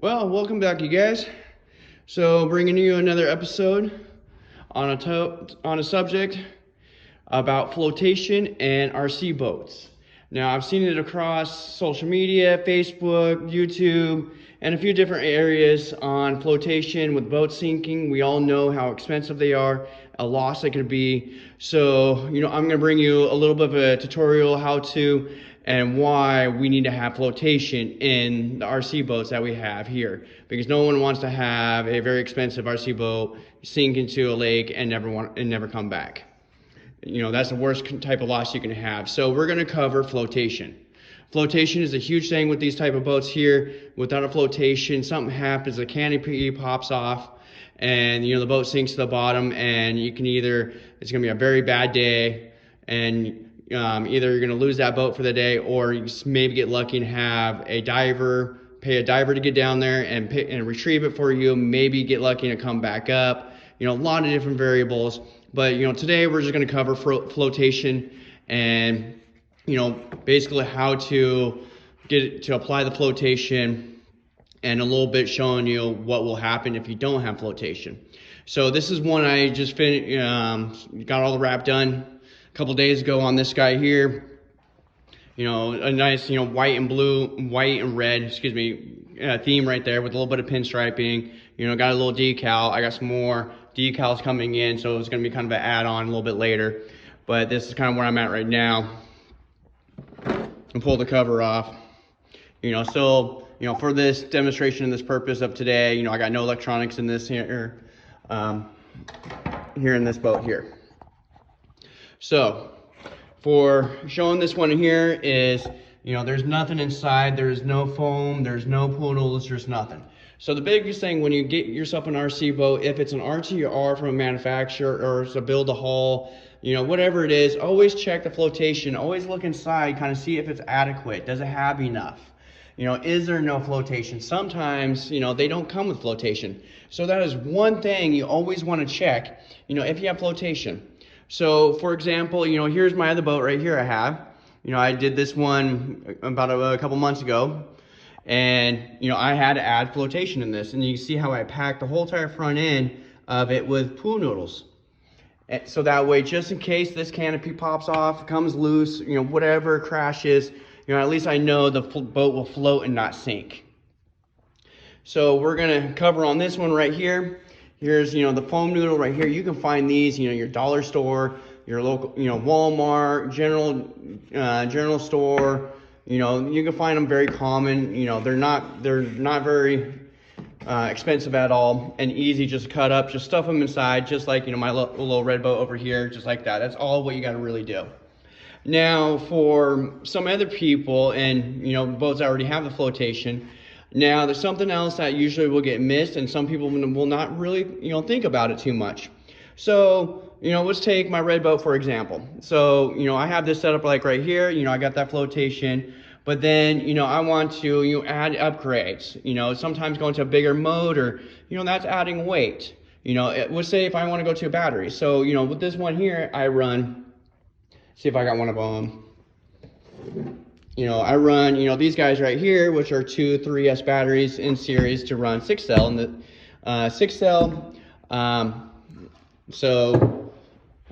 Well, welcome back, you guys. So, bringing you another episode on a subject about flotation and RC boats. Now, I've seen it across social media, Facebook, YouTube, and a few different areas on flotation with boats sinking. We all know how expensive they are, a loss it could be. So, I'm going to bring you a little bit of a tutorial how to and why we need to have flotation in the RC boats that we have here, because no one wants to have a very expensive RC boat sink into a lake and never come back. That's the worst type of loss you can have. So we're going to cover flotation. Flotation is a huge thing with these type of boats here. Without a flotation, something happens, the canopy pops off, and the boat sinks to the bottom, and it's going to be a very bad day, and either you're going to lose that boat for the day, or you maybe get lucky and have pay a diver to get down there and retrieve it for you, maybe get lucky and come back up. A lot of different variables. But today we're just going to cover flotation and basically how to apply the flotation, and a little bit showing you what will happen if you don't have flotation. So this is one I just got all the wrap done a couple days ago on this guy here. A nice white and red theme right there with a little bit of pinstriping. Got a little decal. I got some more decals coming in, so it's going to be kind of an add-on a little bit later, but this is kind of where I'm at right now. And pull the cover off. For this demonstration and this purpose of today, I got no electronics in this here in this boat here. So for showing this one here is, there's nothing inside, there's no foam, there's no poodles, there's nothing. So the biggest thing when you get yourself an RC boat, if it's an RTR from a manufacturer or it's a build a haul, whatever it is, always check the flotation, always look inside, kind of see if it's adequate. Does it have enough? Is there no flotation? Sometimes, they don't come with flotation. So that is one thing you always want to check, if you have flotation. So for example, here's my other boat right here I have. I did this one about a couple months ago. And I had to add flotation in this, and you can see how I packed the whole entire front end of it with pool noodles. And so that way, just in case this canopy pops off, comes loose, whatever crashes, at least I know the boat will float and not sink. So we're gonna cover on this one right here. Here's the foam noodle right here. You can find these your dollar store, your local Walmart, general store. You can find them very common. They're not very expensive at all, and easy just to cut up. Just stuff them inside, just like my little red boat over here, just like that. That's all what you got to really do. Now for some other people, and boats that already have the flotation, now there's something else that usually will get missed, and some people will not really think about it too much. So let's take my red boat for example. So I have this set up like right here. I got that flotation, but then I want to add upgrades. Sometimes going to a bigger motor, that's adding weight. Let's say if I want to go to a battery. So with this one here, I run. See if I got one of them. I run these guys right here, which are 2 3S batteries in series to run 6 cell, and the 6 cell. So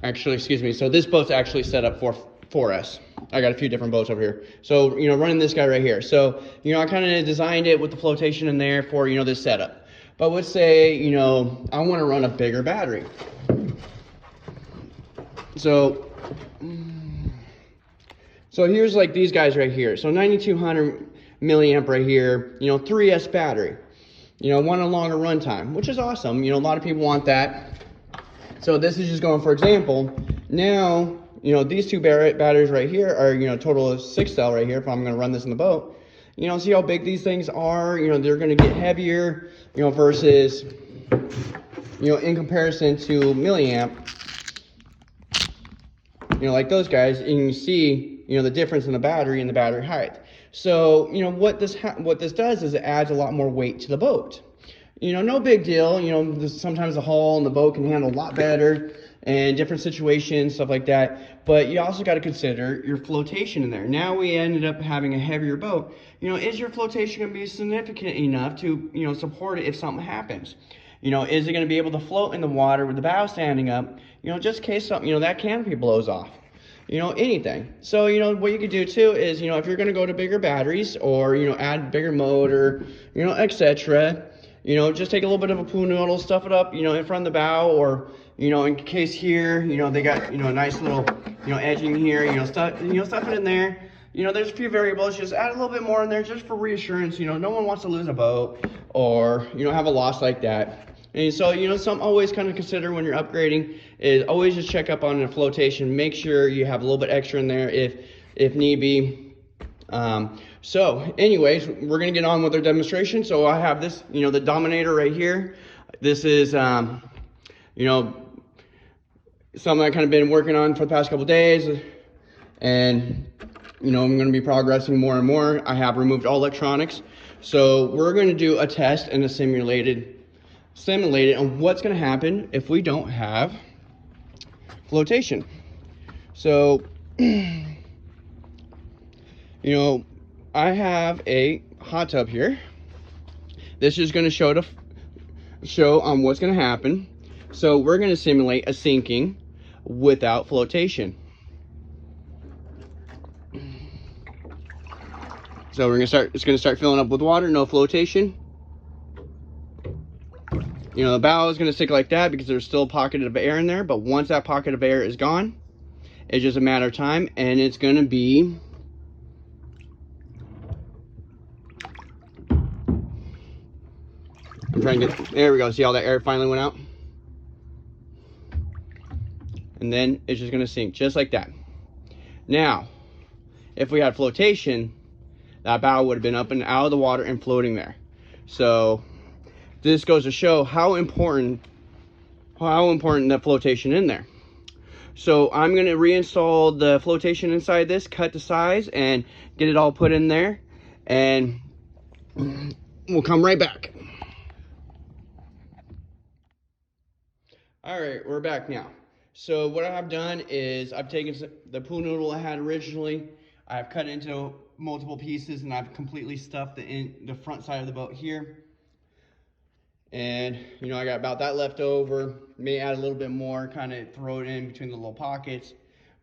this boat's actually set up for 4S. I got a few different boats over here. So, running this guy right here. So, I kind of designed it with the flotation in there for, this setup. But let's say, I want to run a bigger battery. So here's like these guys right here. So 9200 milliamp right here, 3S battery. Want a longer run time, which is awesome. A lot of people want that. So this is just going for example. Now, these two batteries right here are, total of 6 cell right here if I'm going to run this in the boat. See how big these things are? They're going to get heavier, versus, in comparison to milliamp, like those guys, and you see, the difference in the battery and the battery height. So, what this does is it adds a lot more weight to the boat. No big deal. Sometimes the hull and the boat can handle a lot better. and different situations, stuff like that. But you also got to consider your flotation in there. Now we ended up having a heavier boat. Is your flotation going to be significant enough to, support it if something happens? Is it going to be able to float in the water with the bow standing up, just in case something, that canopy blows off? Anything. So, what you could do too is, if you're going to go to bigger batteries or, add bigger motor, etc., just take a little bit of a pool noodle, stuff it up, in front of the bow, or, in case here, they got, a nice little, edging here, stuff it in there. There's a few variables, just add a little bit more in there just for reassurance. No one wants to lose a boat or, have a loss like that. And so, something always kind of consider when you're upgrading is always just check up on the flotation. Make sure you have a little bit extra in there if need be. So anyways, we're going to get on with our demonstration. So I have this, the Dominator right here. This is, something I've kind of been working on for the past couple days. And, I'm going to be progressing more and more. I have removed all electronics. So we're going to do a test and a simulated on what's going to happen if we don't have flotation. So, I have a hot tub here. This is going to show on what's going to happen. So we're going to simulate a sinking without flotation. So it's going to start filling up with water, no flotation. The bow is going to stick like that because there's still a pocket of air in there. But once that pocket of air is gone, it's just a matter of time, and it's going to be there we go. See how that air finally went out? And then it's just going to sink just like that. Now, if we had flotation, that bow would have been up and out of the water and floating there. So this goes to show how important that flotation in there. So I'm going to reinstall the flotation inside this, cut the size, and get it all put in there, and we'll come right back. All right, we're back now. So what I've done is I've taken the pool noodle I had originally, I've cut it into multiple pieces, and I've completely stuffed the front side of the boat here. And, I got about that left over. May add a little bit more, kind of throw it in between the little pockets.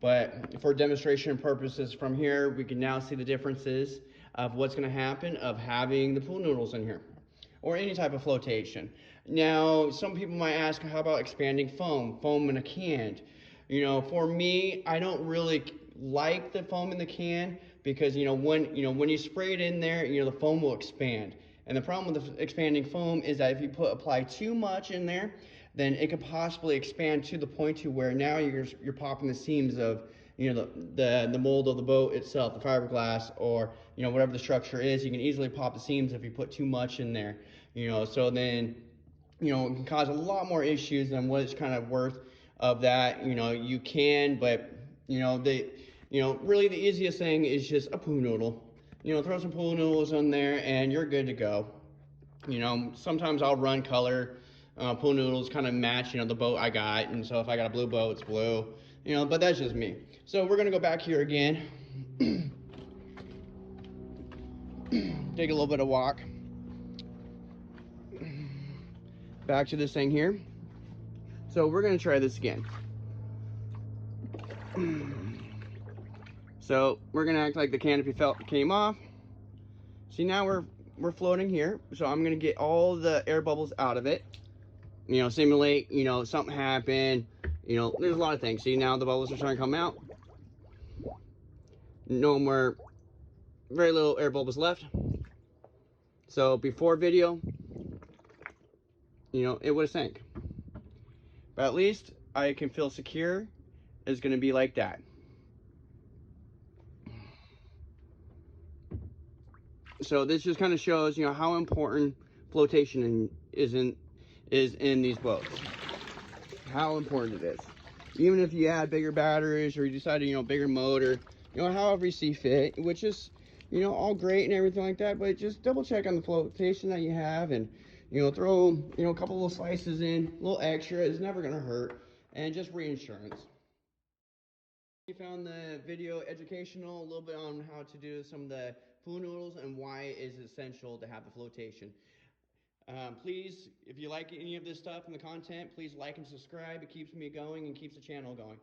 But for demonstration purposes from here, we can now see the differences of what's going to happen of having the pool noodles in here or any type of flotation. Now, some people might ask, how about expanding foam in a can? For me, I don't really like the foam in the can because, when you spray it in there, the foam will expand. And the problem with the expanding foam is that if you apply too much in there, then it could possibly expand to the point to where now you're popping the seams of, the mold of the boat itself, the fiberglass, or, whatever the structure is. You can easily pop the seams if you put too much in there, so then, it can cause a lot more issues than what it's kind of worth of that. You can, but, really the easiest thing is just a pool noodle. Throw some pool noodles in there and you're good to go. Sometimes I'll run color pool noodles, kind of match, the boat I got. And so if I got a blue boat, it's blue, but that's just me. So we're going to go back here again. Take a little bit of walk. Back to this thing here. So we're going to try this again. So we're gonna act like the canopy came off. See, now we're floating here. So I'm gonna get all the air bubbles out of it. Simulate, something happened. There's a lot of things. See, now the bubbles are starting to come out. No more, very little air bubbles left. So before video, it would have sank. But at least I can feel secure. It's gonna be like that. So this just kind of shows, how important flotation is in these boats. How important it is. Even if you add bigger batteries or you decide, bigger motor, however you see fit, which is, all great and everything like that, but just double check on the flotation that you have and, throw, a couple little slices in, a little extra. It's never going to hurt. and just reinsurance. You found the video educational, a little bit on how to do some of the pool noodles and why it is essential to have the flotation. Please, if you like any of this stuff and the content, please like and subscribe. It keeps me going and keeps the channel going.